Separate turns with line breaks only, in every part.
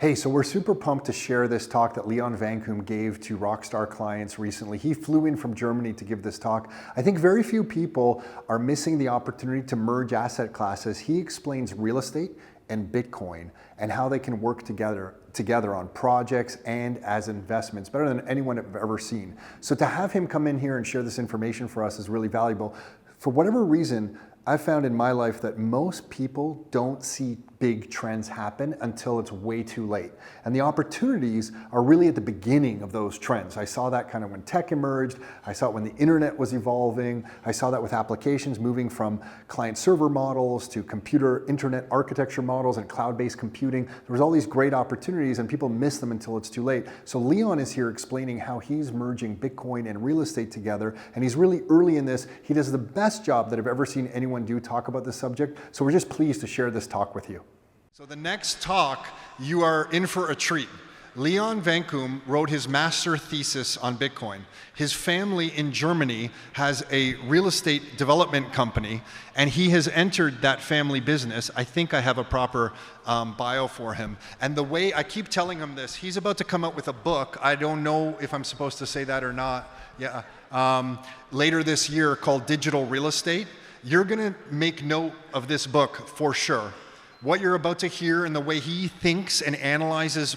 Hey, so we're super pumped to share this talk that Leon Wankum gave to Rockstar clients recently. He flew in from Germany to give this talk. I think very few people are missing the opportunity to merge asset classes. He explains real estate and Bitcoin and how they can work together on projects and as investments, better than anyone I've ever seen. So to have him come in here and share this information for us is really valuable. For whatever reason, I've found in my life that most people don't see big trends happen until it's way too late. And the opportunities are really at the beginning of those trends. I saw that kind of when tech emerged. I saw it when the internet was evolving. I saw that with applications moving from client server models to computer internet architecture models and cloud-based computing. There was all these great opportunities and people miss them until it's too late. So Leon is here explaining how he's merging Bitcoin and real estate together. And he's really early in this. He does the best job that I've ever seen anyone do talk about this subject. So we're just pleased to share this talk with you.
So the next talk, you are in for a treat. Leon Wankum wrote his master thesis on Bitcoin. His family in Germany has a real estate development company, and he has entered that family business. I think I have a proper bio for him. And the way I keep telling him this, he's about to come out with a book. I don't know if I'm supposed to say that or not. Yeah, later this year, called Digital Real Estate. You're gonna make note of this book for sure. What you're about to hear and the way he thinks and analyzes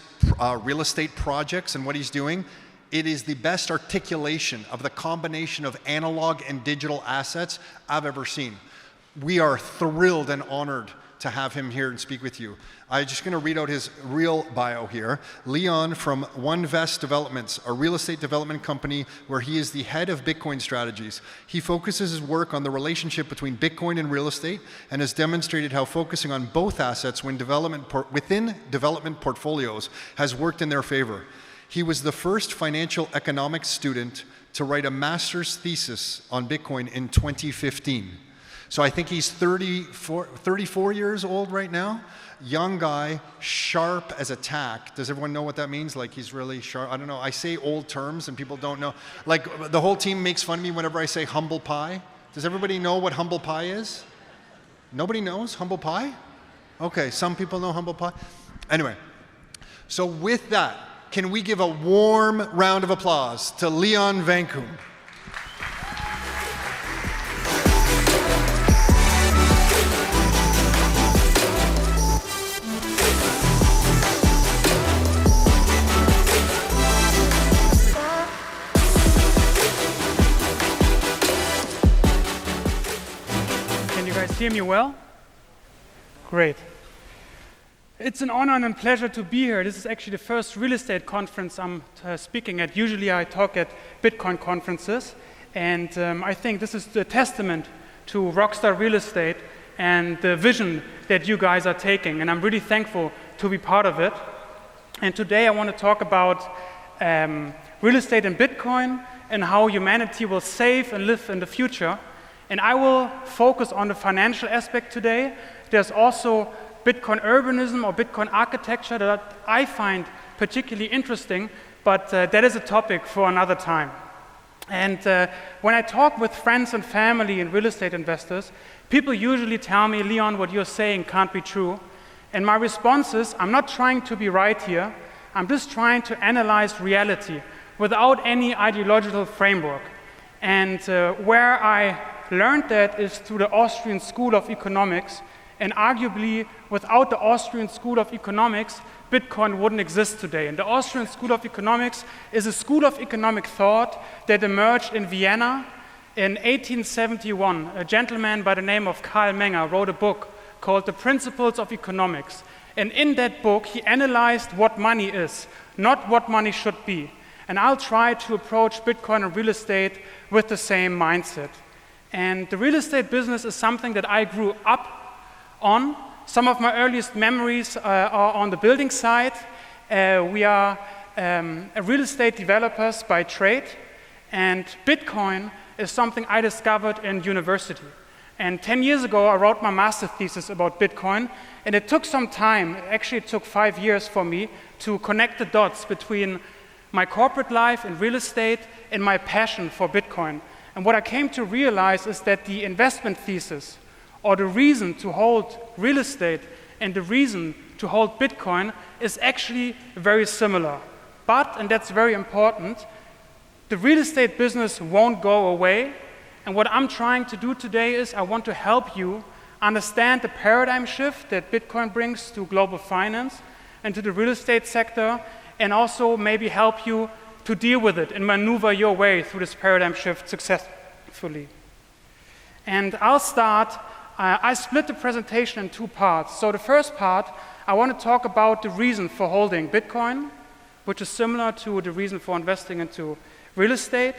real estate projects and what he's doing, it is the best articulation of the combination of analog and digital assets I've ever seen. We are thrilled and honored to have him here and speak with you. I'm just going to read out his real bio here. Leon from OneVest Developments, a real estate development company where he is the head of Bitcoin strategies. He focuses his work on the relationship between Bitcoin and real estate and has demonstrated how focusing on both assets within development portfolios has worked in their favor. He was the first financial economics student to write a master's thesis on Bitcoin in 2015. So I think he's 34 years old right now. Young guy, sharp as a tack. Does everyone know what that means? Like he's really sharp. I don't know. I say old terms and people don't know. Like the whole team makes fun of me whenever I say humble pie. Does everybody know what humble pie is? Nobody knows humble pie? Okay, some people know humble pie. Anyway, so with that, can we give a warm round of applause to Leon Wankum?
Hear me well? Great. It's an honor and a pleasure to be here. This is actually the first real estate conference I'm speaking at. Usually I talk at Bitcoin conferences, and I think this is the testament to Rockstar Real Estate and the vision that you guys are taking, and I'm really thankful to be part of it. And today I want to talk about real estate and Bitcoin and how humanity will save and live in the future. And I will focus on the financial aspect today. There's also Bitcoin urbanism or Bitcoin architecture that I find particularly interesting, but that is a topic for another time. And when I talk with friends and family and real estate investors, people usually tell me, Leon, what you're saying can't be true. And my response is, I'm not trying to be right here. I'm just trying to analyze reality without any ideological framework. And where I learned that is through the Austrian School of Economics, and arguably without the Austrian School of Economics, Bitcoin wouldn't exist today. And the Austrian School of Economics is a school of economic thought that emerged in Vienna in 1871. A gentleman by the name of Karl Menger wrote a book called The Principles of Economics. And in that book, he analyzed what money is, not what money should be. And I'll try to approach Bitcoin and real estate with the same mindset. And the real estate business is something that I grew up on. Some of my earliest memories are on the building side. We are real estate developers by trade, and Bitcoin is something I discovered in university. And 10 years ago, I wrote my master thesis about Bitcoin, and it took some time. Actually, it took 5 years for me to connect the dots between my corporate life in real estate and my passion for Bitcoin. And what I came to realize is that the investment thesis, or the reason to hold real estate and the reason to hold Bitcoin is actually very similar. But, and that's very important, the real estate business won't go away. And what I'm trying to do today is I want to help you understand the paradigm shift that Bitcoin brings to global finance and to the real estate sector, and also maybe help you to deal with it and maneuver your way through this paradigm shift successfully. And I'll start, I split the presentation in two parts. So the first part, I want to talk about the reason for holding Bitcoin, which is similar to the reason for investing into real estate.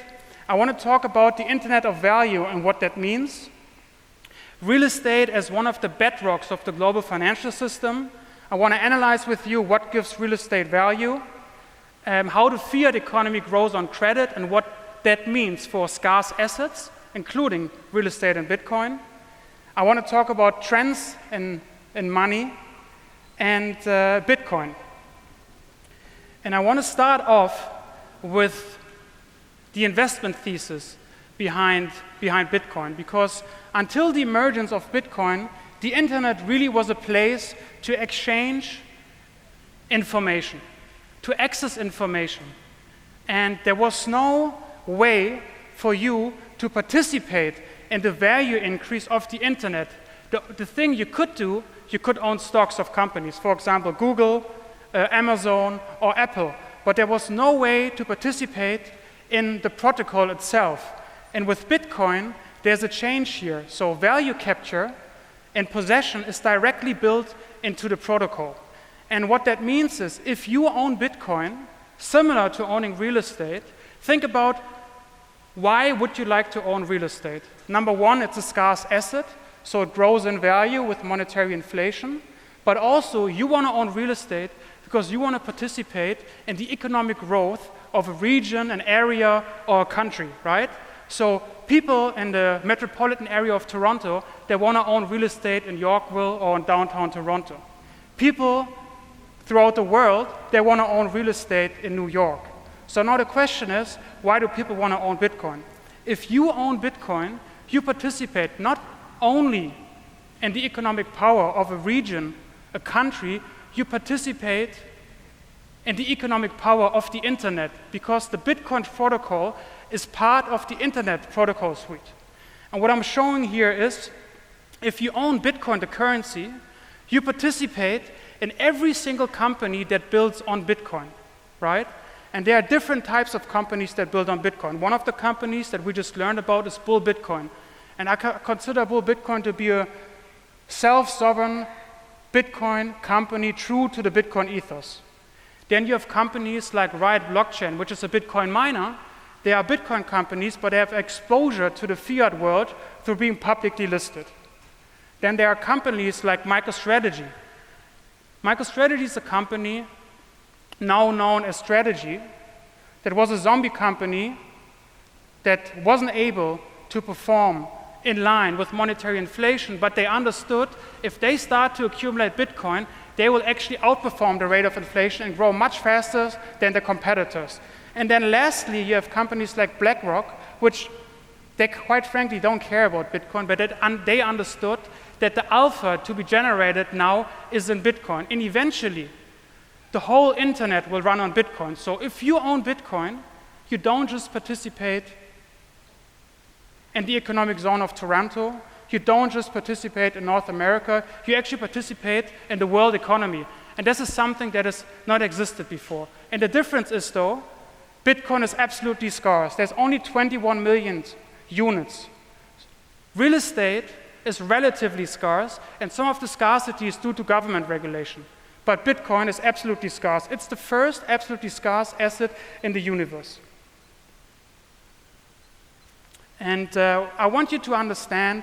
I want to talk about the Internet of Value and what that means. Real estate as one of the bedrocks of the global financial system. I want to analyze with you what gives real estate value, how the fiat economy grows on credit and what that means for scarce assets, including real estate and Bitcoin. I want to talk about trends in money and Bitcoin. And I want to start off with the investment thesis behind Bitcoin, because until the emergence of Bitcoin, the internet really was a place to exchange information, to access information. And there was no way for you to participate in the value increase of the internet. The thing you could do, you could own stocks of companies, for example, Google, Amazon, or Apple. But there was no way to participate in the protocol itself. And with Bitcoin, there's a change here. So value capture and possession is directly built into the protocol. And what that means is, if you own Bitcoin, similar to owning real estate, think about why would you like to own real estate? Number one, it's a scarce asset, so it grows in value with monetary inflation. But also, you want to own real estate because you want to participate in the economic growth of a region, an area, or a country, right? So people in the metropolitan area of Toronto, they want to own real estate in Yorkville or in downtown Toronto. People throughout the world, they want to own real estate in New York. So now the question is, why do people want to own Bitcoin? If you own Bitcoin, you participate not only in the economic power of a region, a country, you participate in the economic power of the internet, because the Bitcoin protocol is part of the internet protocol suite. And what I'm showing here is, if you own Bitcoin, the currency, you participate in every single company that builds on Bitcoin, right? And there are different types of companies that build on Bitcoin. One of the companies that we just learned about is Bull Bitcoin. And I consider Bull Bitcoin to be a self-sovereign Bitcoin company true to the Bitcoin ethos. Then you have companies like Riot Blockchain, which is a Bitcoin miner. They are Bitcoin companies, but they have exposure to the fiat world through being publicly listed. Then there are companies like MicroStrategy. MicroStrategy is a company now known as Strategy that was a zombie company that wasn't able to perform in line with monetary inflation, but they understood if they start to accumulate Bitcoin, they will actually outperform the rate of inflation and grow much faster than their competitors. And then lastly, you have companies like BlackRock, which they quite frankly don't care about Bitcoin, but they understood that the alpha to be generated now is in Bitcoin. And eventually, the whole internet will run on Bitcoin. So if you own Bitcoin, you don't just participate in the economic zone of Toronto, you don't just participate in North America, you actually participate in the world economy. And this is something that has not existed before. And the difference is, though, Bitcoin is absolutely scarce. There's only 21 million units. Real estate is relatively scarce, and some of the scarcity is due to government regulation. But Bitcoin is absolutely scarce. It's the first absolutely scarce asset in the universe. And I want you to understand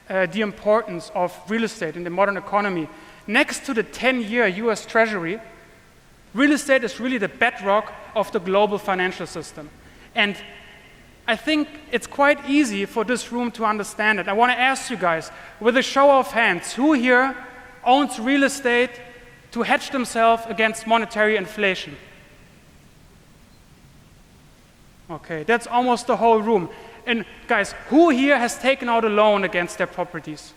the importance of real estate in the modern economy. Next to the 10-year US Treasury, real estate is really the bedrock of the global financial system. And I think it's quite easy for this room to understand it. I want to ask you guys, with a show of hands, who here owns real estate to hedge themselves against monetary inflation? Okay, that's almost the whole room. And guys, who here has taken out a loan against their properties?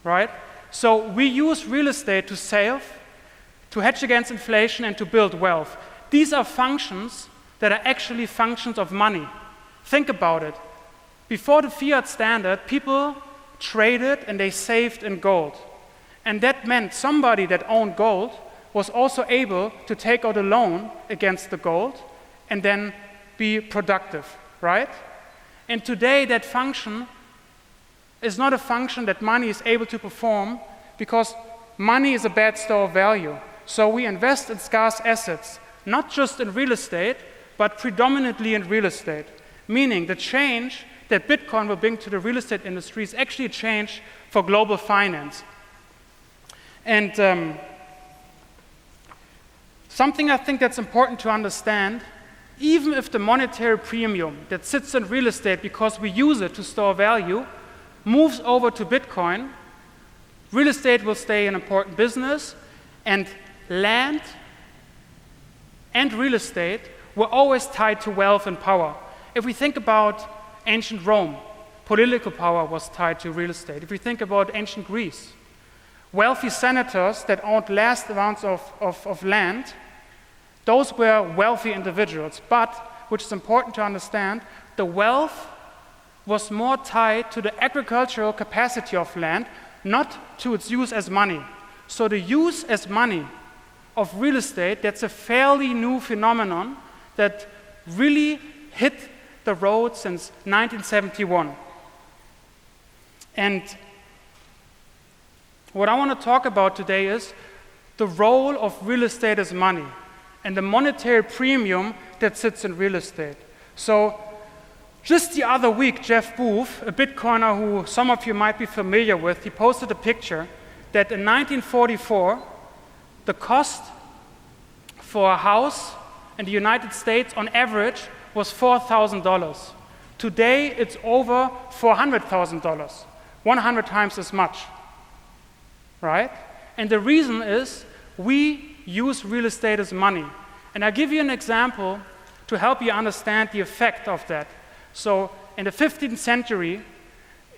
Right? So we use real estate to save, to hedge against inflation, and to build wealth. These are functions that are actually functions of money. Think about it. Before the Fiat standard, people traded and they saved in gold. And that meant somebody that owned gold was also able to take out a loan against the gold and then be productive, right? And today that function is not a function that money is able to perform because money is a bad store of value. So we invest in scarce assets, not just in real estate, but predominantly in real estate. Meaning the change that Bitcoin will bring to the real estate industry is actually a change for global finance. And something I think that's important to understand, even if the monetary premium that sits in real estate because we use it to store value moves over to Bitcoin, real estate will stay an important business, and land and real estate were always tied to wealth and power. If we think about ancient Rome, political power was tied to real estate. If we think about ancient Greece, wealthy senators that owned vast amounts of land, those were wealthy individuals. But, which is important to understand, the wealth was more tied to the agricultural capacity of land, not to its use as money. So the use as money of real estate, that's a fairly new phenomenon that really hit the road since 1971. And what I want to talk about today is the role of real estate as money and the monetary premium that sits in real estate. So just the other week, Jeff Booth, a Bitcoiner who some of you might be familiar with, he posted a picture that in 1944, the cost for a house in the United States on average was $4,000. Today, it's over $400,000, 100 times as much, right? And the reason is we use real estate as money. And I'll give you an example to help you understand the effect of that. So in the 15th century,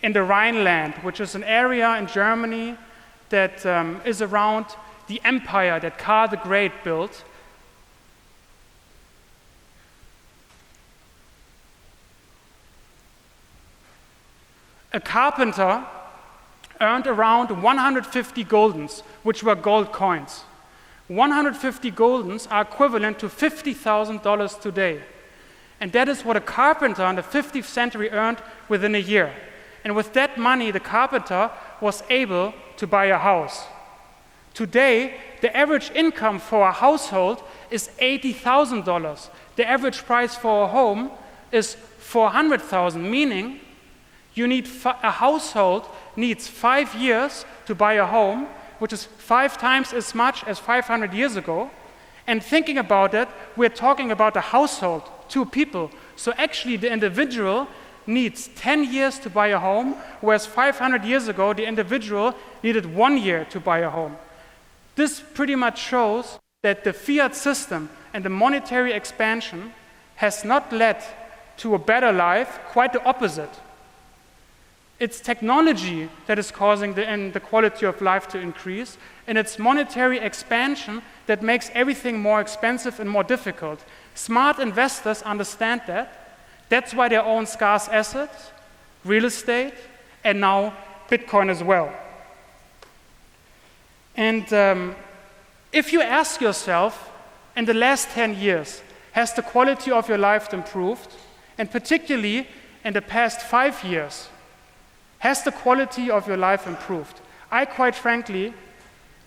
in the Rhineland, which is an area in Germany that is around the empire that Karl the Great built, a carpenter earned around 150 guldens, which were gold coins. 150 guldens are equivalent to $50,000 today. And that is what a carpenter in the 15th century earned within a year. And with that money, the carpenter was able to buy a house. Today, the average income for a household is $80,000. The average price for a home is $400,000, meaning you need a household needs 5 years to buy a home, which is 5 times as much as 500 years ago. And thinking about it, we're talking about a household, 2 people. So actually the individual needs 10 years to buy a home, whereas 500 years ago, the individual needed 1 year to buy a home. This pretty much shows that the fiat system and the monetary expansion has not led to a better life, quite the opposite. It's technology that is causing the quality of life to increase, and it's monetary expansion that makes everything more expensive and more difficult. Smart investors understand that. That's why they own scarce assets, real estate, and now Bitcoin as well. And if you ask yourself, in the last 10 years, has the quality of your life improved? And particularly in the past 5 years, has the quality of your life improved? I quite frankly,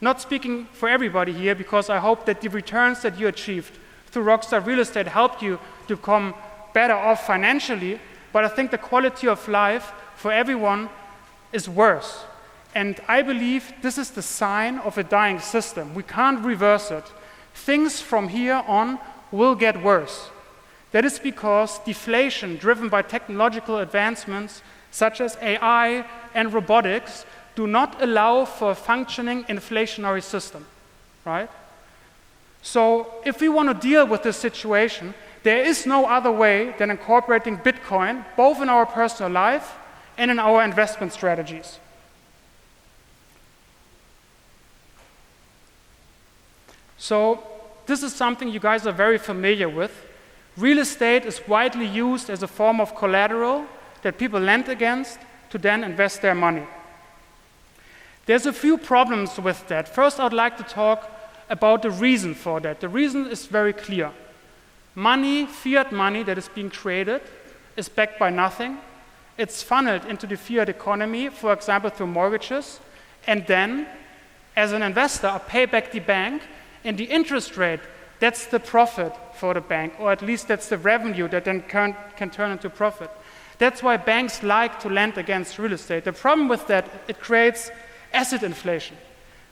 not speaking for everybody here, because I hope that the returns that you achieved through Rockstar Real Estate helped you to become better off financially, but I think the quality of life for everyone is worse. And I believe this is the sign of a dying system. We can't reverse it. Things from here on will get worse. That is because deflation driven by technological advancements such as AI and robotics do not allow for a functioning inflationary system, right? So if we want to deal with this situation, there is no other way than incorporating Bitcoin, both in our personal life and in our investment strategies. So this is something you guys are very familiar with. Real estate is widely used as a form of collateral that people lend against to then invest their money. There's a few problems with that. First, I would like to talk about the reason for that. The reason is very clear. Money, fiat money that is being created is backed by nothing. It's funneled into the fiat economy, for example, through mortgages, and then, as an investor, I pay back the bank, and the interest rate, that's the profit for the bank, or at least that's the revenue that then can turn into profit. That's why banks like to lend against real estate. The problem with that, it creates asset inflation.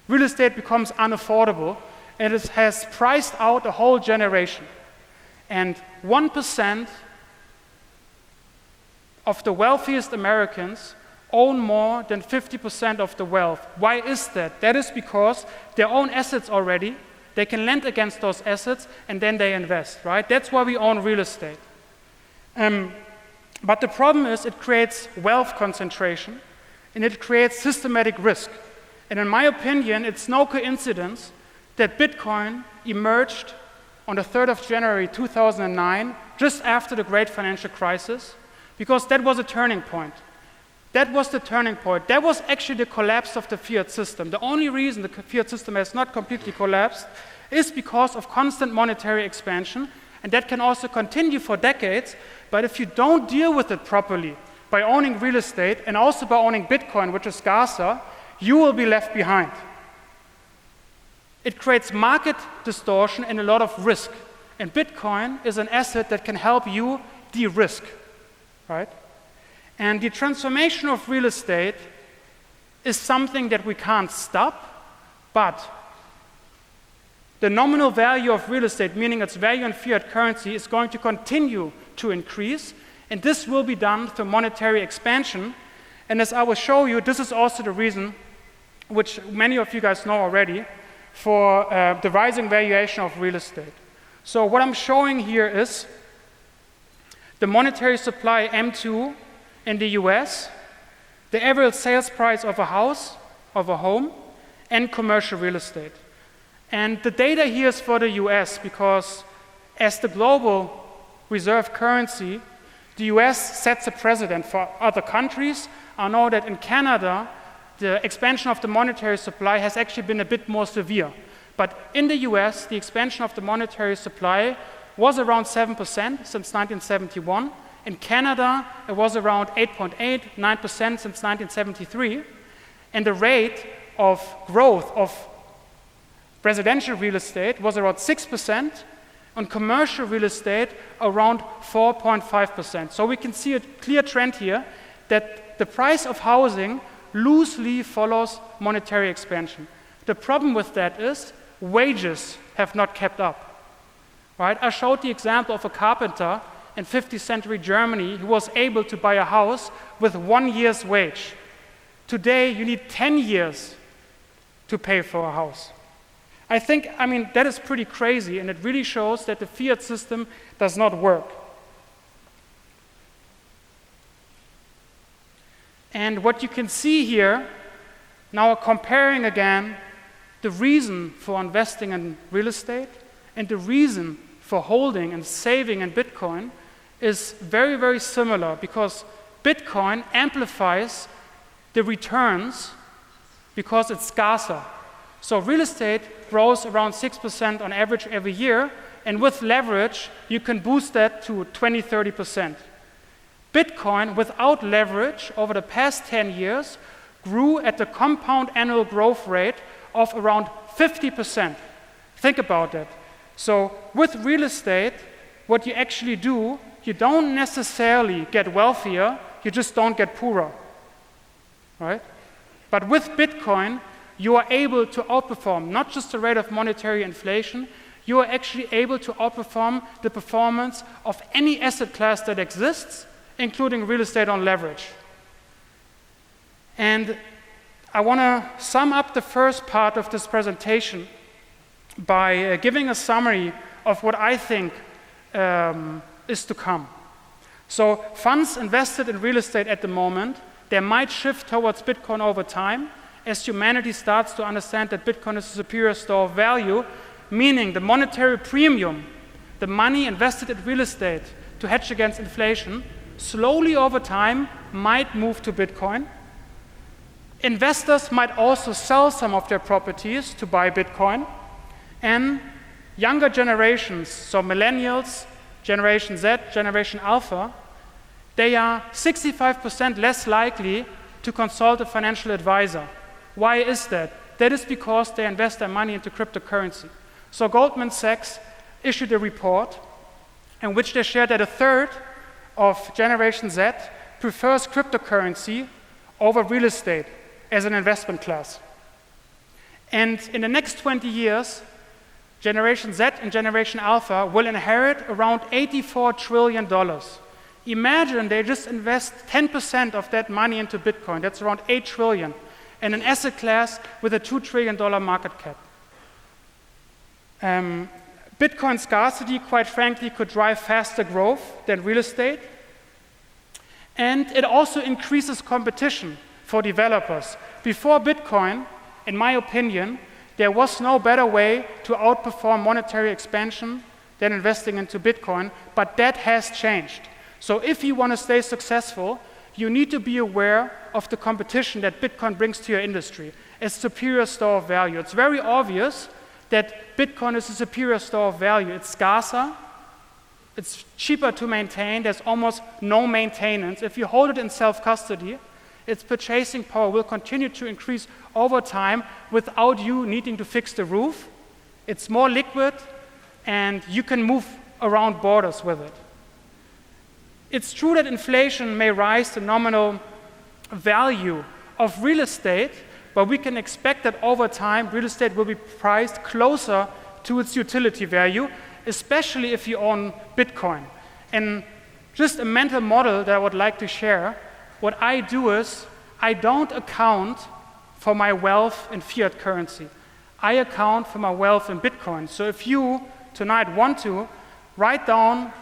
Real estate becomes unaffordable, and it has priced out a whole generation. And 1% of the wealthiest Americans own more than 50% of the wealth. Why is that? That is because they own assets already, they can lend against those assets, and then they invest, right? That's why we own real estate. But the problem is it creates wealth concentration, and it creates systematic risk. And in my opinion, it's no coincidence that Bitcoin emerged on the 3rd of January 2009, just after the great financial crisis, because that was a turning point. That was the turning point. That was actually the collapse of the fiat system. The only reason the fiat system has not completely collapsed is because of constant monetary expansion, and that can also continue for decades, but if you don't deal with it properly by owning real estate and also by owning Bitcoin, which is scarcer, you will be left behind. It creates market distortion and a lot of risk, and Bitcoin is an asset that can help you de-risk, right? And the transformation of real estate is something that we can't stop, but the nominal value of real estate, meaning its value in fiat currency, is going to continue to increase, and this will be done through monetary expansion. And as I will show you, this is also the reason, which many of you guys know already, for the rising valuation of real estate. So what I'm showing here is the monetary supply M2 in the US, the average sales price of a house, of a home, and commercial real estate. And the data here is for the US because as the global reserve currency, the US sets a precedent for other countries. I know that in Canada, the expansion of the monetary supply has actually been a bit more severe. But in the US, the expansion of the monetary supply was around 7% since 1971. In Canada, it was around 8.8, 9% since 1973. And the rate of growth of residential real estate was around 6%, on commercial real estate around 4.5%. So we can see a clear trend here that the price of housing loosely follows monetary expansion. The problem with that is wages have not kept up, right? I showed the example of a carpenter in 15th century Germany who was able to buy a house with 1 year's wage. Today, you need 10 years to pay for a house. I mean, that is pretty crazy, and it really shows that the fiat system does not work. And what you can see here, now comparing again the reason for investing in real estate and the reason for holding and saving in Bitcoin is very, very similar, because Bitcoin amplifies the returns because it's scarcer. So real estate grows around 6% on average every year, and with leverage, you can boost that to 20, 30%. Bitcoin, without leverage, over the past 10 years, grew at the compound annual growth rate of around 50%. Think about that. So with real estate, what you actually do, you don't necessarily get wealthier, you just don't get poorer, right? But with Bitcoin, you are able to outperform not just the rate of monetary inflation, you are actually able to outperform the performance of any asset class that exists, including real estate on leverage. And I want to sum up the first part of this presentation by giving a summary of what I think is to come. So funds invested in real estate at the moment, they might shift towards Bitcoin over time as humanity starts to understand that Bitcoin is a superior store of value. meaning the monetary premium, the money invested in real estate to hedge against inflation, slowly over time might move to Bitcoin. Investors might also sell some of their properties to buy Bitcoin. And younger generations, so millennials, Generation Z, Generation Alpha, they are 65% less likely to consult a financial advisor. Why is that? That is because they invest their money into cryptocurrency. So Goldman Sachs issued a report in which they shared that a third of Generation Z prefers cryptocurrency over real estate as an investment class. And in the next 20 years, Generation Z and Generation Alpha will inherit around $84 trillion. Imagine they just invest 10% of that money into Bitcoin. That's around $8 trillion, and an asset class with a $2 trillion market cap. Bitcoin scarcity, quite frankly, could drive faster growth than real estate. And it also increases competition for developers. Before Bitcoin, in my opinion, there was no better way to outperform monetary expansion than investing into Bitcoin, but that has changed. So if you want to stay successful, you need to be aware of the competition that Bitcoin brings to your industry as superior store of value. It's very obvious that Bitcoin is a superior store of value. It's scarcer, it's cheaper to maintain, there's almost no maintenance. If you hold it in self-custody, its purchasing power will continue to increase over time without you needing to fix the roof. It's more liquid, and you can move around borders with it. It's true that inflation may rise the nominal value of real estate, but we can expect that over time, real estate will be priced closer to its utility value, especially if you own Bitcoin. And just a mental model that I would like to share, what I do is I don't account for my wealth in fiat currency. I account for my wealth in Bitcoin. So if you tonight want to, write down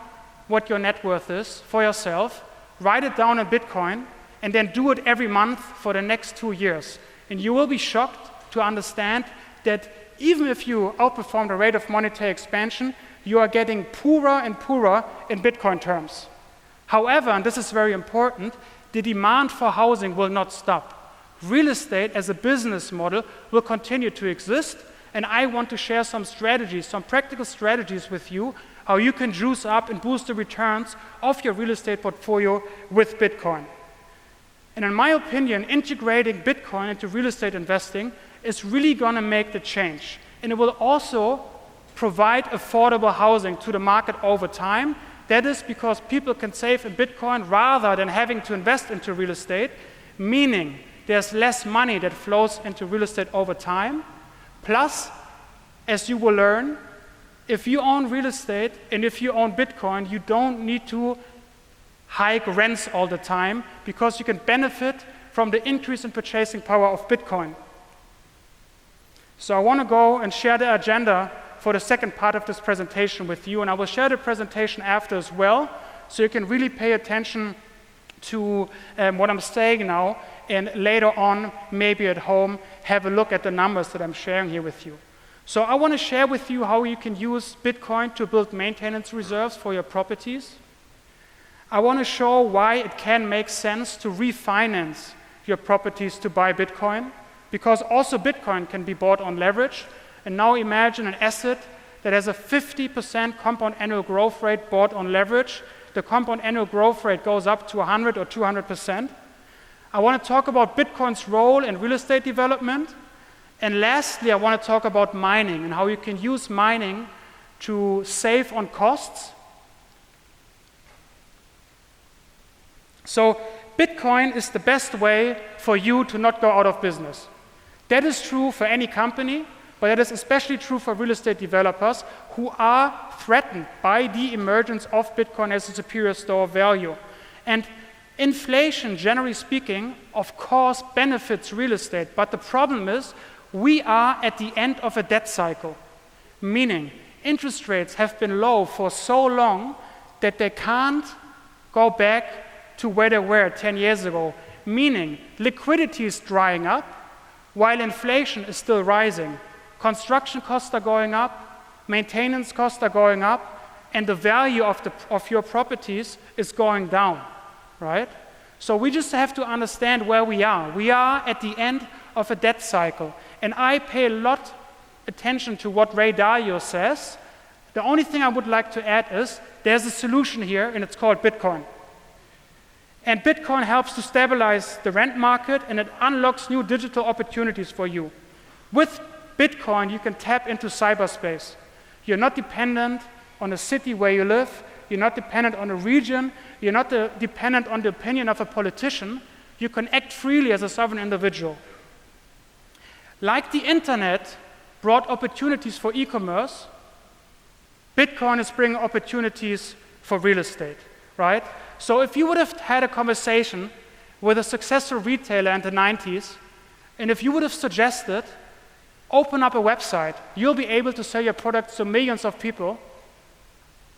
what your net worth is for yourself, write it down in Bitcoin, and then do it every month for the next 2 years. And you will be shocked to understand that even if you outperform the rate of monetary expansion, you are getting poorer and poorer in Bitcoin terms. However, and this is very important, the demand for housing will not stop. Real estate as a business model will continue to exist, and I want to share some strategies, some practical strategies with you, how you can juice up and boost the returns of your real estate portfolio with Bitcoin. And in my opinion, integrating Bitcoin into real estate investing is really going to make the change. And it will also provide affordable housing to the market over time. That is because people can save in Bitcoin rather than having to invest into real estate, meaning there's less money that flows into real estate over time. Plus, as you will learn, if you own real estate and if you own Bitcoin, you don't need to hike rents all the time because you can benefit from the increase in purchasing power of Bitcoin. So I want to go and share the agenda for the second part of this presentation with you, and I will share the presentation after as well, so you can really pay attention to what I'm saying now, and later on, maybe at home, have a look at the numbers that I'm sharing here with you. So I want to share with you how you can use Bitcoin to build maintenance reserves for your properties. I want to show why it can make sense to refinance your properties to buy Bitcoin, because also Bitcoin can be bought on leverage. And now imagine an asset that has a 50% compound annual growth rate bought on leverage. The compound annual growth rate goes up to 100 or 200%. I want to talk about Bitcoin's role in real estate development. And lastly, I want to talk about mining and how you can use mining to save on costs. So Bitcoin is the best way for you to not go out of business. That is true for any company, but that is especially true for real estate developers who are threatened by the emergence of Bitcoin as a superior store of value. And inflation, generally speaking, of course, benefits real estate, but the problem is we are at the end of a debt cycle, meaning interest rates have been low for so long that they can't go back to where they were 10 years ago, meaning liquidity is drying up while inflation is still rising. Construction costs are going up, maintenance costs are going up, and the value of your properties is going down, right? So we just have to understand where we are. We are at the end of a debt cycle, and I pay a lot attention to what Ray Dalio says. The only thing I would like to add is there's a solution here, and it's called Bitcoin. And Bitcoin helps to stabilize the rent market, and it unlocks new digital opportunities for you. With Bitcoin, you can tap into cyberspace. You're not dependent on a city where you live. You're not dependent on a region. You're not dependent on the opinion of a politician. You can act freely as a sovereign individual. Like the internet brought opportunities for e-commerce, Bitcoin is bringing opportunities for real estate, right? So if you would have had a conversation with a successful retailer in the 90s, and if you would have suggested, open up a website, you'll be able to sell your products to millions of people,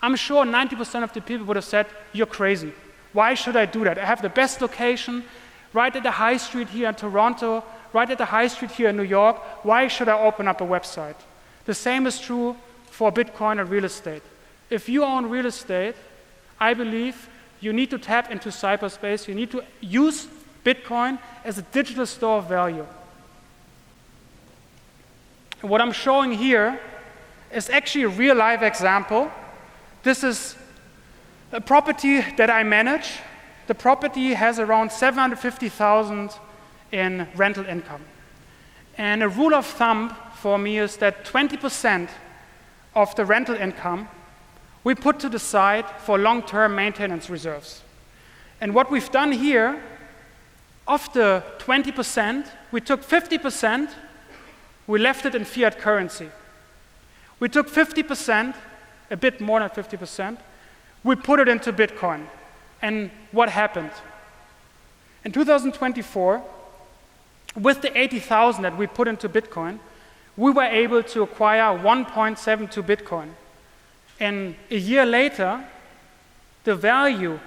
I'm sure 90% of the people would have said, you're crazy. Why should I do that? I have the best location right at the high street here in Toronto, right at the high street here in New York. Why should I open up a website? The same is true for Bitcoin and real estate. If you own real estate, I believe you need to tap into cyberspace. You need to use Bitcoin as a digital store of value. And what I'm showing here is actually a real-life example. This is a property that I manage. The property has around $750,000 in rental income. And a rule of thumb for me is that 20% of the rental income we put to the side for long-term maintenance reserves. And what we've done here, of the 20%, we took 50%, we left it in fiat currency. We took 50%, a bit more than 50%, we put it into Bitcoin. And what happened? In 2024, with the 80,000 that we put into Bitcoin, we were able to acquire 1.72 Bitcoin. And a year later, the value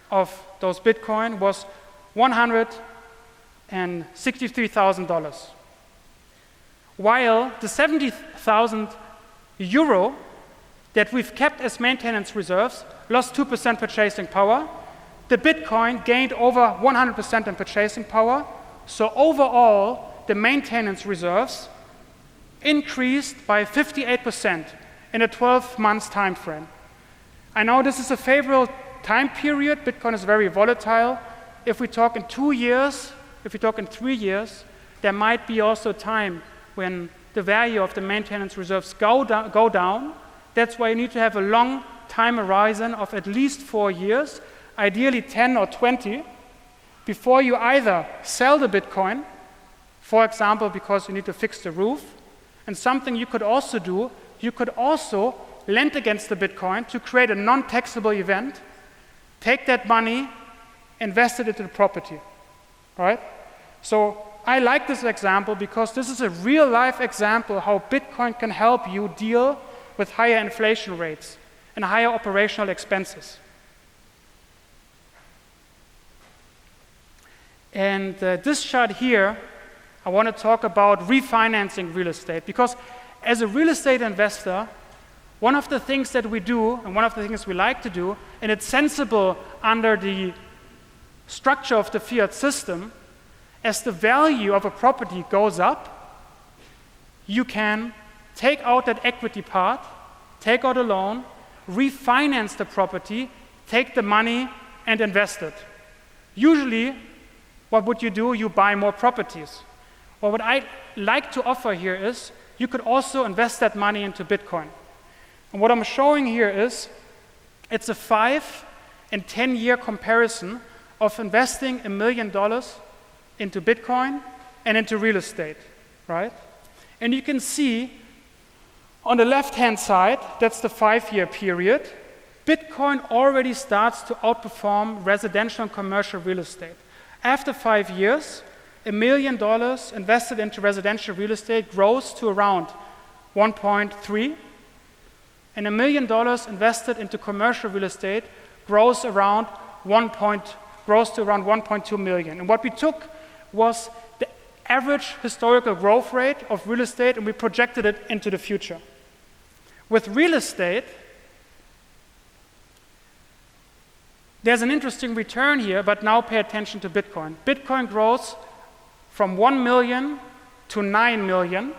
of those Bitcoin was $163,000. While the 70,000 euro that we've kept as maintenance reserves lost 2% purchasing power, the Bitcoin gained over 100% in purchasing power. So overall, the maintenance reserves increased by 58% in a 12 months time frame. I know this is a favorable time period. Bitcoin is very volatile. If we talk in 2 years, if we talk in 3 years, there might be also time when the value of the maintenance reserves go down. That's why you need to have a long time horizon of at least 4 years, ideally 10 or 20, before you either sell the Bitcoin, for example, because you need to fix the roof, and something you could also do, you could also lend against the Bitcoin to create a non-taxable event, take that money, invest it into the property, right? So I like this example because this is a real-life example how Bitcoin can help you deal with higher inflation rates and higher operational expenses. And this chart here, I want to talk about refinancing real estate, because as a real estate investor, one of the things that we do, and one of the things we like to do, and it's sensible under the structure of the fiat system, as the value of a property goes up, you can take out that equity part, take out a loan, refinance the property, take the money, and invest it. Usually, what would you do? You buy more properties. Well, what I like to offer here is you could also invest that money into Bitcoin. And what I'm showing here is it's a 5 and 10-year comparison of investing $1 million into Bitcoin and into real estate, right? And you can see on the left-hand side, that's the 5-year period, Bitcoin already starts to outperform residential and commercial real estate. After 5 years, $1 million invested into residential real estate grows to around 1.3, and $1 million invested into commercial real estate grows to around 1.2 million. And what we took was the average historical growth rate of real estate, and we projected it into the future. With real estate, there's an interesting return here, but now pay attention to Bitcoin. Bitcoin grows from 1 million to 9 million.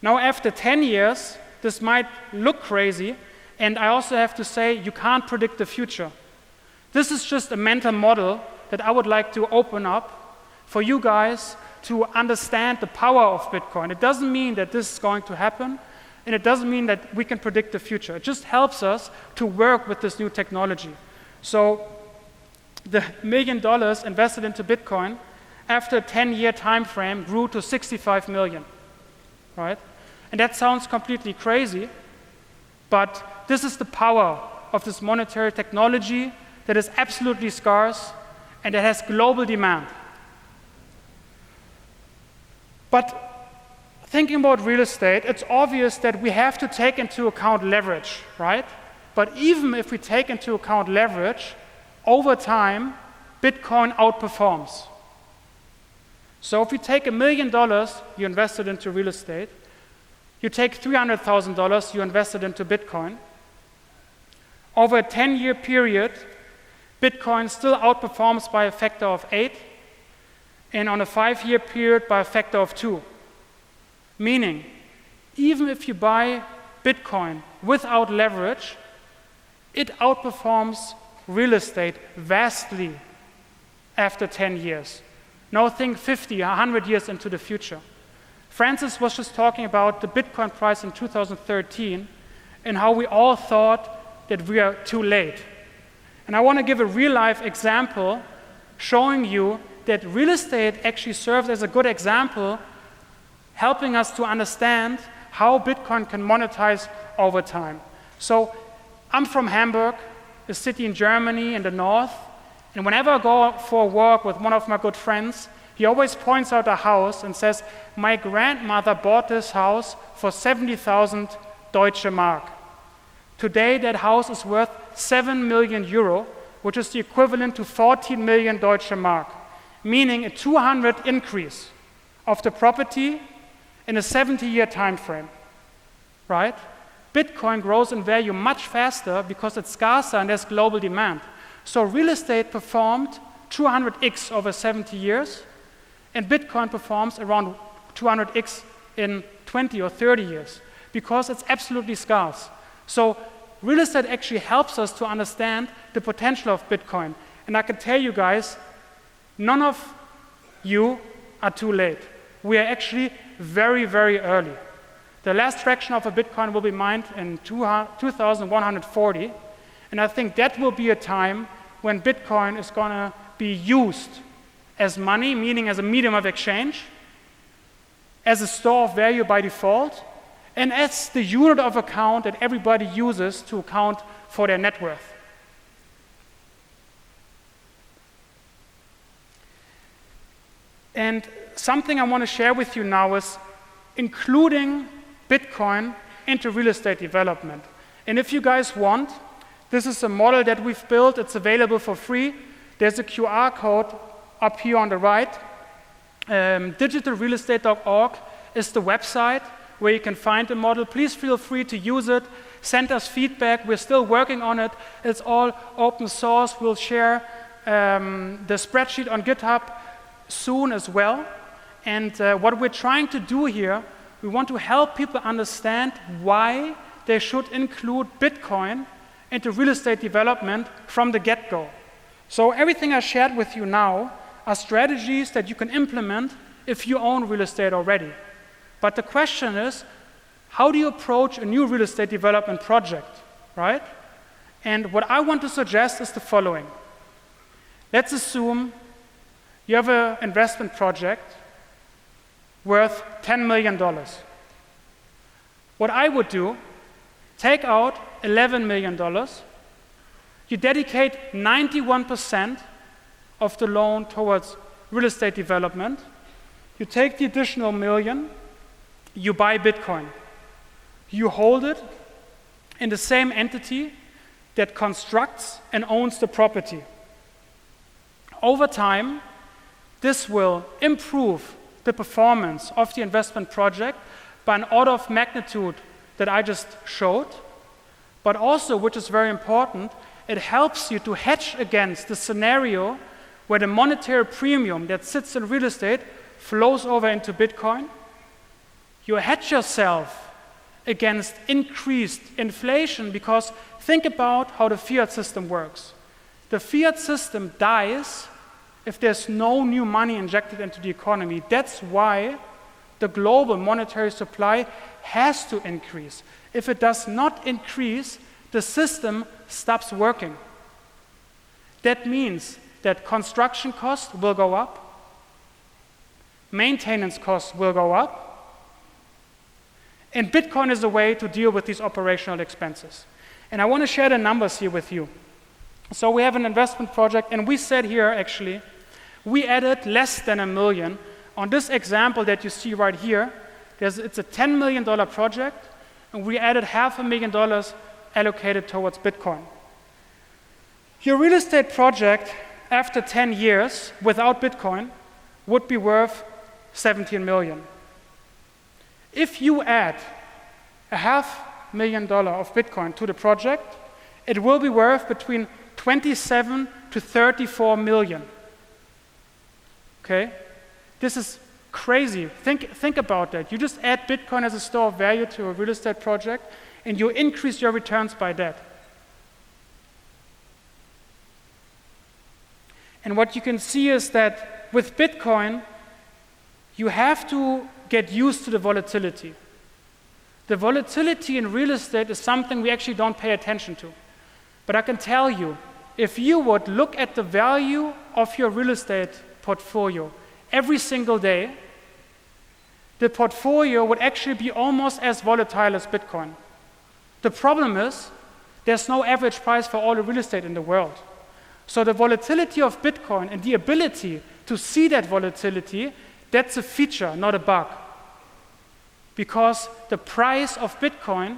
Now, after 10 years, this might look crazy, and I also have to say, you can't predict the future. This is just a mental model that I would like to open up for you guys to understand the power of Bitcoin. It doesn't mean that this is going to happen, and it doesn't mean that we can predict the future. It just helps us to work with this new technology. So the $1 million invested into Bitcoin after a 10-year time frame grew to 65 million, right? And that sounds completely crazy, but this is the power of this monetary technology that is absolutely scarce and that has global demand. But thinking about real estate, it's obvious that we have to take into account leverage, right? But even if we take into account leverage, over time, Bitcoin outperforms. So if you take $1 million you invested into real estate, you take $300,000 you invested into Bitcoin, over a 10-year period, Bitcoin still outperforms by a factor of 8, and on a 5-year period by a factor of 2. Meaning, even if you buy Bitcoin without leverage, it outperforms real estate vastly after 10 years. Now think 50, 100 years into the future. Francis was just talking about the Bitcoin price in 2013 and how we all thought that we are too late. And I want to give a real-life example showing you that real estate actually serves as a good example, helping us to understand how Bitcoin can monetize over time. So I'm from Hamburg, a city in Germany in the north, and whenever I go for a walk with one of my good friends, he always points out a house and says, my grandmother bought this house for 70,000 Deutsche Mark. Today that house is worth 7 million euro, which is the equivalent to 14 million Deutsche Mark, meaning a 200 increase of the property in a 70-year time frame, right? Bitcoin grows in value much faster because it's scarcer and there's global demand. So real estate performed 200x over 70 years, and Bitcoin performs around 200x in 20 or 30 years because it's absolutely scarce. So real estate actually helps us to understand the potential of Bitcoin. And I can tell you guys, none of you are too late. We are actually very, very early. The last fraction of a Bitcoin will be mined in 2140, and I think that will be a time when Bitcoin is going to be used as money, meaning as a medium of exchange, as a store of value by default, and as the unit of account that everybody uses to account for their net worth. And something I want to share with you now is including Bitcoin into real estate development. And if you guys want, this is a model that we've built. It's available for free. There's a QR code up here on the right. Digitalrealestate.org is the website where you can find the model. Please feel free to use it. Send us feedback. We're still working on it. It's all open source. We'll share the spreadsheet on GitHub soon as well. And what we're trying to do here, we want to help people understand why they should include Bitcoin into real estate development from the get-go. So everything I shared with you now are strategies that you can implement if you own real estate already. But the question is, how do you approach a new real estate development project, right? And what I want to suggest is the following. Let's assume you have an investment project worth $10 million. What I would do, take out $11 million, you dedicate 91% of the loan towards real estate development, you take the additional million, you buy Bitcoin. You hold it in the same entity that constructs and owns the property. Over time, this will improve the performance of the investment project by an order of magnitude that I just showed, but also, which is very important, it helps you to hedge against the scenario where the monetary premium that sits in real estate flows over into Bitcoin. You hedge yourself against increased inflation, because think about how the fiat system works. The fiat system dies if there's no new money injected into the economy. That's why the global monetary supply has to increase. If it does not increase, the system stops working. That means that construction costs will go up, maintenance costs will go up, and Bitcoin is a way to deal with these operational expenses. And I want to share the numbers here with you. So we have an investment project, and we said here, actually, we added less than $1 million. On this example that you see right here, it's a $10 million project, and we added $500,000 allocated towards Bitcoin. Your real estate project, after 10 years, without Bitcoin, would be worth $17 million. If you add $500,000 of Bitcoin to the project, it will be worth between 27 to 34 million. Okay? This is crazy. Think about that. You just add Bitcoin as a store of value to a real estate project, and you increase your returns by that. And what you can see is that with Bitcoin, you have to get used to the volatility. The volatility in real estate is something we actually don't pay attention to. But I can tell you, if you would look at the value of your real estate portfolio every single day, the portfolio would actually be almost as volatile as Bitcoin. The problem is, there's no average price for all the real estate in the world. So the volatility of Bitcoin and the ability to see that volatility, that's a feature, not a bug. Because the price of Bitcoin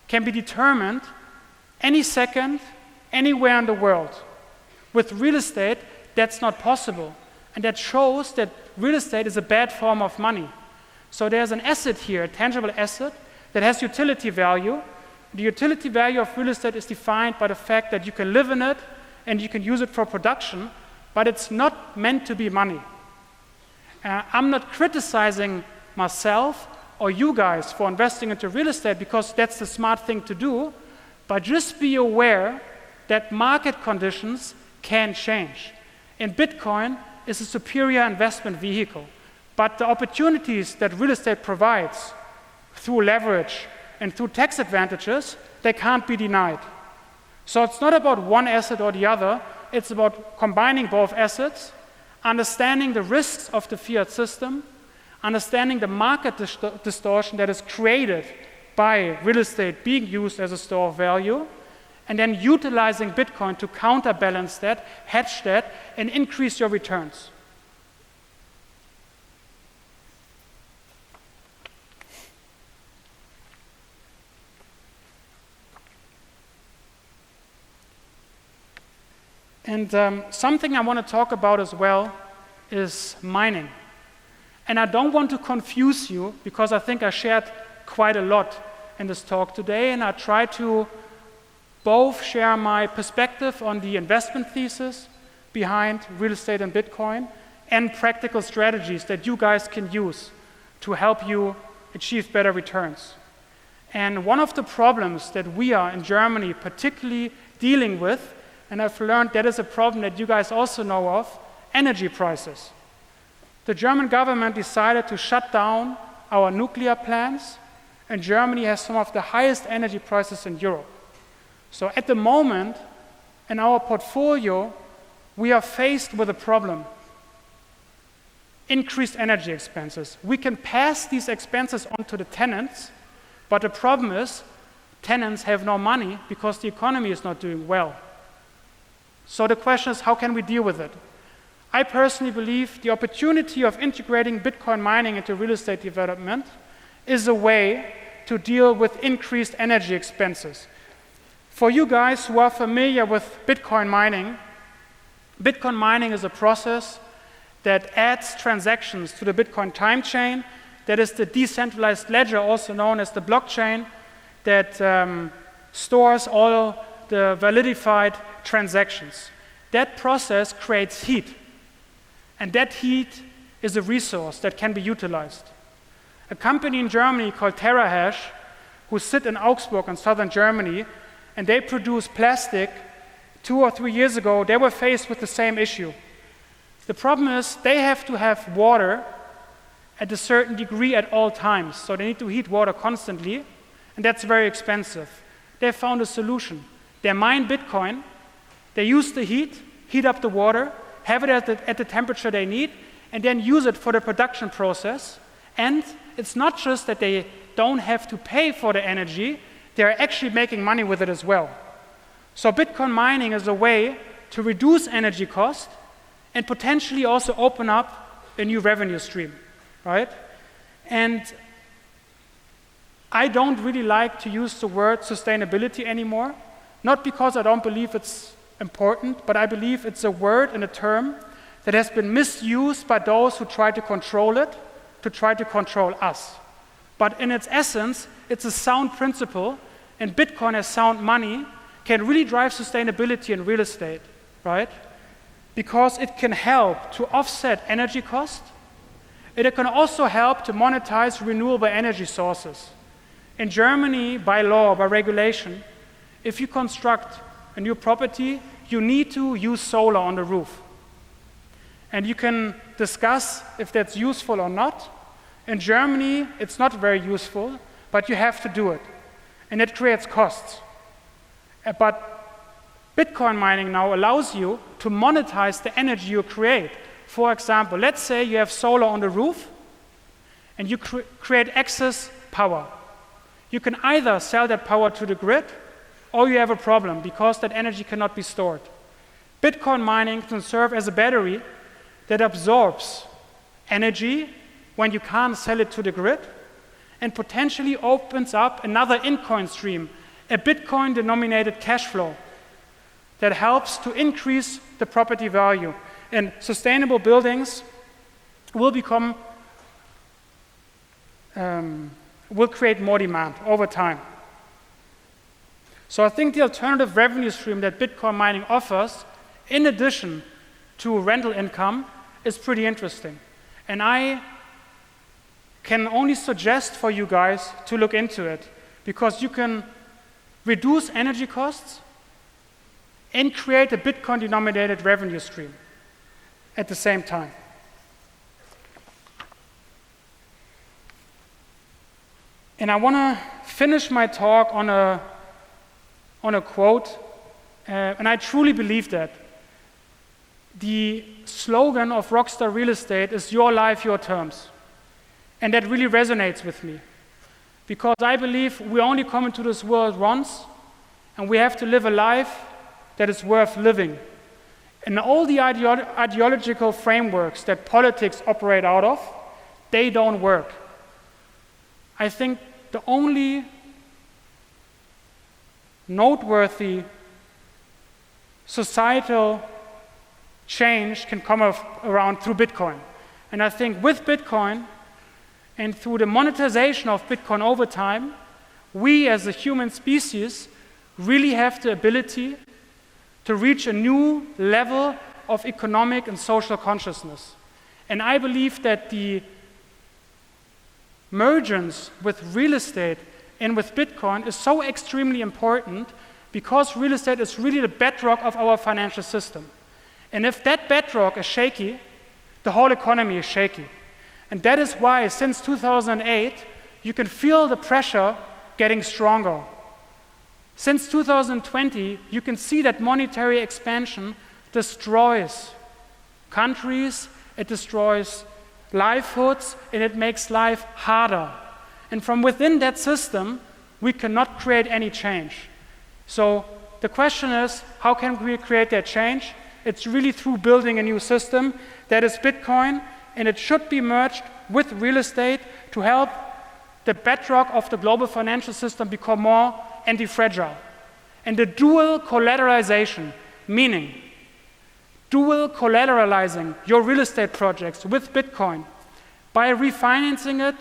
can be determined any second, anywhere in the world. With real estate, that's not possible. And that shows that real estate is a bad form of money. So there's an asset here, a tangible asset, that has utility value. The utility value of real estate is defined by the fact that you can live in it and you can use it for production, but it's not meant to be money. I'm not criticizing myself or you guys for investing into real estate, because that's the smart thing to do, but just be aware that market conditions can change. And Bitcoin is a superior investment vehicle, but the opportunities that real estate provides through leverage and through tax advantages, they can't be denied. So it's not about one asset or the other, it's about combining both assets, understanding the risks of the fiat system, understanding the market distortion that is created by real estate being used as a store of value, and then utilizing Bitcoin to counterbalance that, hedge that, and increase your returns. And something I want to talk about as well is mining. And I don't want to confuse you, because I think I shared quite a lot in this talk today, and I try to both share my perspective on the investment thesis behind real estate and Bitcoin, and practical strategies that you guys can use to help you achieve better returns. And one of the problems that we are in Germany particularly dealing with, and I've learned that is a problem that you guys also know of, energy prices. The German government decided to shut down our nuclear plants, and Germany has some of the highest energy prices in Europe. So at the moment, in our portfolio, we are faced with a problem. Increased energy expenses. We can pass these expenses on to the tenants, but the problem is tenants have no money because the economy is not doing well. So the question is, how can we deal with it? I personally believe the opportunity of integrating Bitcoin mining into real estate development is a way to deal with increased energy expenses. For you guys who are familiar with Bitcoin mining is a process that adds transactions to the Bitcoin time chain. That is the decentralized ledger, also known as the blockchain. that stores all the validified transactions. That process creates heat, and that heat is a resource that can be utilized. A company in Germany called TerraHash, who sit in Augsburg in southern Germany, and they produce plastic. 2 or 3 years ago, they were faced with the same issue. The problem is they have to have water at a certain degree at all times, so they need to heat water constantly, and that's very expensive. They found a solution. They mine Bitcoin, they use the heat up the water, have it at the temperature they need, and then use it for the production process. And it's not just that they don't have to pay for the energy, they're actually making money with it as well. So Bitcoin mining is a way to reduce energy cost and potentially also open up a new revenue stream, right? And I don't really like to use the word sustainability anymore, not because I don't believe it's important, but I believe it's a word and a term that has been misused by those who try to control it, to try to control us. But in its essence, it's a sound principle, and Bitcoin as sound money can really drive sustainability in real estate, right? Because it can help to offset energy cost. It can also help to monetize renewable energy sources. In Germany, by law, by regulation, if you construct a new property, you need to use solar on the roof. And you can discuss if that's useful or not. In Germany, it's not very useful, but you have to do it. And it creates costs. But Bitcoin mining now allows you to monetize the energy you create. For example, let's say you have solar on the roof, and you create excess power. You can either sell that power to the grid, or you have a problem because that energy cannot be stored. Bitcoin mining can serve as a battery that absorbs energy when you can't sell it to the grid, and potentially opens up another in-coin stream, a Bitcoin-denominated cash flow that helps to increase the property value. And sustainable buildings will create more demand over time. So I think the alternative revenue stream that Bitcoin mining offers, in addition to rental income, is pretty interesting. And I can only suggest for you guys to look into it, because you can reduce energy costs and create a Bitcoin-denominated revenue stream at the same time. And I want to finish my talk on a quote, and I truly believe that. The slogan of Rockstar Real Estate is "Your life, your terms." And that really resonates with me, because I believe we only come into this world once, and we have to live a life that is worth living. And all the ideological frameworks that politics operate out of, they don't work. I think the only noteworthy societal change can come around through Bitcoin. And I think with Bitcoin and through the monetization of Bitcoin over time, we as a human species really have the ability to reach a new level of economic and social consciousness. And I believe that the mergence with real estate and with Bitcoin is so extremely important, because real estate is really the bedrock of our financial system. And if that bedrock is shaky, the whole economy is shaky. And that is why since 2008, you can feel the pressure getting stronger. Since 2020, you can see that monetary expansion destroys countries, it destroys livelihoods, and it makes life harder. And from within that system, we cannot create any change. So the question is, how can we create that change? It's really through building a new system that is Bitcoin, and it should be merged with real estate to help the bedrock of the global financial system become more anti-fragile. And the dual collateralization, meaning dual collateralizing your real estate projects with Bitcoin by refinancing it,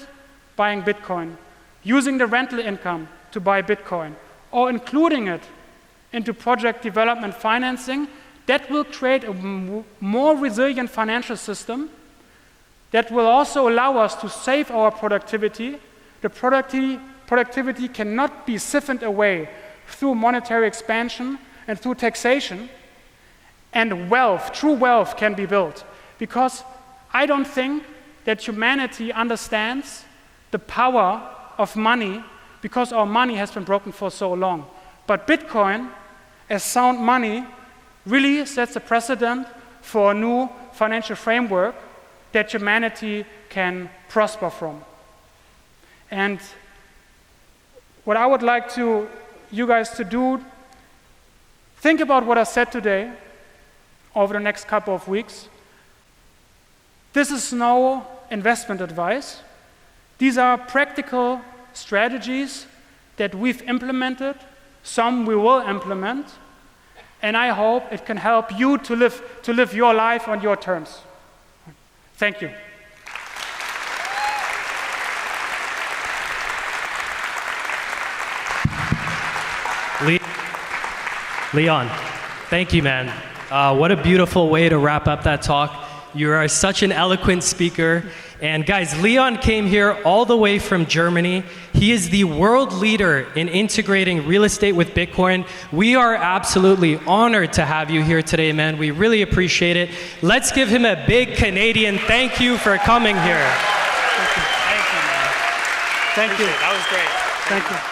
buying Bitcoin, using the rental income to buy Bitcoin, or including it into project development financing, that will create a more resilient financial system that will also allow us to save our productivity. The productivity cannot be siphoned away through monetary expansion and through taxation, and wealth, true wealth, can be built. Because I don't think that humanity understands the power of money because our money has been broken for so long. But Bitcoin, as sound money, really sets a precedent for a new financial framework that humanity can prosper from. And what I would like you guys to do, think about what I said today over the next couple of weeks. This is no investment advice. These are practical strategies that we've implemented, some we will implement, and I hope it can help you to live your life on your terms. Thank you.
Leon, thank you, man. What a beautiful way to wrap up that talk. You are such an eloquent speaker. And guys, Leon came here all the way from Germany. He is the world leader in integrating real estate with Bitcoin. We are absolutely honored to have you here today, man. We really appreciate it. Let's give him a big Canadian thank you for coming here.
Thank you, man. Thank you.
That was great.
Thank you.